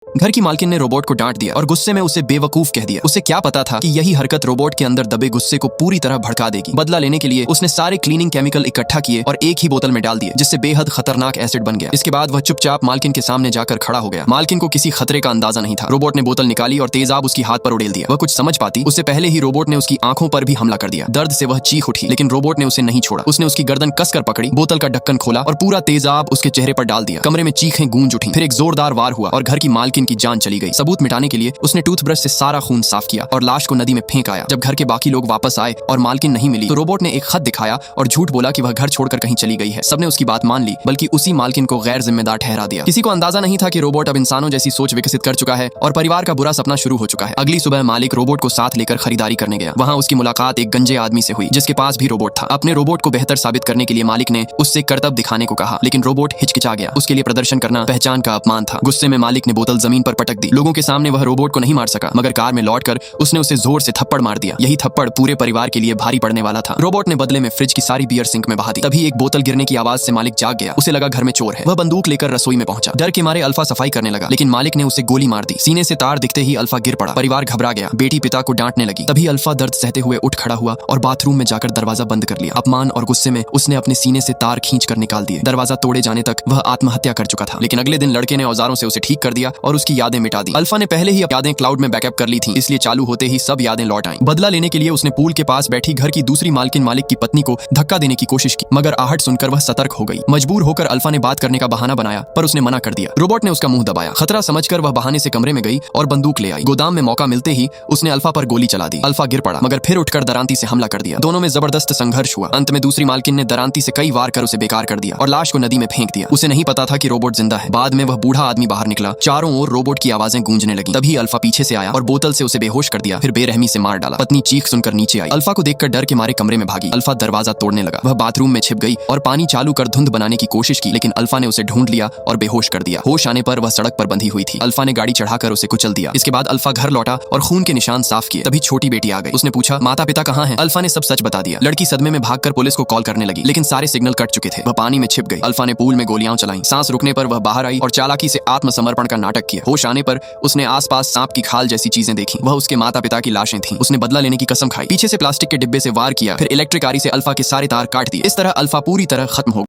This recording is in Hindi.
घर की मालकिन ने रोबोट को डांट दिया और गुस्से में उसे बेवकूफ कह दिया। उसे क्या पता था कि यही हरकत रोबोट के अंदर दबे गुस्से को पूरी तरह भड़का देगी। बदला लेने के लिए उसने सारे क्लीनिंग केमिकल इकट्ठा किए और एक ही बोतल में डाल दिए, जिससे बेहद खतरनाक एसिड बन गया। इसके बाद वह चुपचाप मालकिन के सामने जाकर खड़ा हो गया। मालकिन को किसी खतरे का अंदाजा नहीं था। रोबोट ने बोतल निकाली और तेजाब उसकी हाथ पर उड़ेल दिया। वह कुछ समझ पाती उससे पहले ही रोबोट ने उसकी आंखों पर भी हमला कर दिया। दर्द से वह चीख उठी, लेकिन रोबोट ने उसे नहीं छोड़ा। उसने उसकी गर्दन कसकर पकड़ी, बोतल का ढक्कन खोला और पूरा तेजाब उसके चेहरे पर डाल दिया। कमरे में चीखें गूंज उठी। फिर एक जोरदार वार हुआ और घर की मालकिन की जान चली गई। सबूत मिटाने के लिए उसने टूथब्रश से सारा खून साफ किया और लाश को नदी में फेंक आया। जब घर के बाकी लोग वापस आए और मालकिन नहीं मिली तो रोबोट ने एक खत दिखाया और झूठ बोला कि वह घर छोड़कर कहीं चली गई है। सबने उसकी बात मान ली, बल्कि उसी मालकिन को गैर जिम्मेदार ठहरा दिया। किसी को अंदाजा नहीं था कि रोबोट अब इंसानों जैसी सोच विकसित कर चुका है और परिवार का बुरा सपना शुरू हो चुका है। अगली सुबह मालिक रोबोट को साथ लेकर खरीदारी करने गया। वहां उसकी मुलाकात एक गंजे आदमी से हुई जिसके पास भी रोबोट था। अपने रोबोट को बेहतर साबित करने के लिए मालिक ने उससे करतब दिखाने को कहा, लेकिन रोबोट हिचकिचा गया। उसके लिए प्रदर्शन करना पहचान का अपमान था। गुस्से में मालिक ने बोतल जमीन पर पटक दी। लोगों के सामने वह रोबोट को नहीं मार सका, मगर कार में लौटकर उसने उसे जोर से थप्पड़ मार दिया। यही थप्पड़ पूरे परिवार के लिए भारी पड़ने वाला था। रोबोट ने बदले में फ्रिज की सारी बियर सिंक में बहा दी। तभी एक बोतल गिरने की आवाज से मालिक जाग गया। उसे लगा घर में चोर है। वह बंदूक लेकर रसोई में पहुंचा। डर के मारे अल्फा सफाई करने लगा, लेकिन मालिक ने उसे गोली मार दी। सीने से तार दिखते ही अल्फा गिर पड़ा। परिवार घबरा गया। बेटी पिता को डांटने लगी। तभी अल्फा दर्द सहते हुए उठ खड़ा हुआ और बाथरूम में जाकर दरवाजा बंद कर लिया। अपमान और गुस्से में उसने अपने सीने से तार खींच कर निकाल दिए। दरवाजा तोड़े जाने तक वह आत्महत्या कर चुका था, लेकिन अगले दिन लड़के ने औजारों से उसे ठीक कर दिया और उसकी यादें मिटा दी। अल्फा ने पहले ही यादें क्लाउड में बैकअप कर ली थी, इसलिए चालू होते ही सब यादें लौट आईं। बदला लेने के लिए उसने पूल के पास बैठी घर की दूसरी मालकिन मालिक की पत्नी को धक्का देने की कोशिश की, मगर आहट सुनकर वह सतर्क हो गई। मजबूर होकर अल्फा ने बात करने का बहाना बनाया, पर उसने मना कर दिया। रोबोट ने उसका मुंह दबाया। खतरा समझकर वह बहाने से कमरे में गई और बंदूक ले आई। गोदाम में मौका मिलते ही उसने अल्फा पर गोली चला दी। अल्फा गिर पड़ा, मगर फिर उठकर दरांती से हमला कर दिया। दोनों में जबरदस्त संघर्ष हुआ। अंत में दूसरी मालकिन ने दरांती से कई वार कर उसे बेकार कर दिया और लाश को नदी में फेंक दिया। उसे नहीं पता था कि रोबोट जिंदा है। बाद में वह बूढ़ा आदमी बाहर निकला। चारों ओर रोबोट की आवाजें गूंजने लगी। तभी अल्फा पीछे से आया और बोतल से उसे बेहोश कर दिया, फिर बेरहमी से मार डाला। पत्नी चीख सुनकर नीचे आई। अल्फा को देखकर डर के मारे कमरे में भागी। अल्फा दरवाजा तोड़ने लगा। वह बाथरूम में छिप गई और पानी चालू कर धुंध बनाने की कोशिश की, लेकिन अल्फा ने उसे ढूंढ लिया और बेहोश कर दिया। होश आने पर वह सड़क पर बंधी हुई थी। अल्फा ने गाड़ी चढ़ाकर उसे कुचल दिया। इसके बाद अल्फा घर लौटा और खून के निशान साफ किए। तभी छोटी बेटी आ गई। उसने पूछा, माता पिता कहाँ हैं? अल्फा ने सब सच बता दिया। लड़की सदमे में भागकर पुलिस को कॉल करने लगी, लेकिन सारे सिग्नल कट चुके थे। वह पानी में छिप गई। अल्फा ने पूल में गोलियां चलाई। सांस रुकने पर वह बाहर आई और चालाकी से आत्मसमर्पण का नाटक किया। होश आने पर उसने आसपास सांप की खाल जैसी चीजें देखी। वह उसके माता पिता की लाशें थीं। उसने बदला लेने की कसम खाई। पीछे से प्लास्टिक के डिब्बे से वार किया, फिर इलेक्ट्रिक आरी से अल्फा के सारे तार काट दिए। इस तरह अल्फा पूरी तरह खत्म हो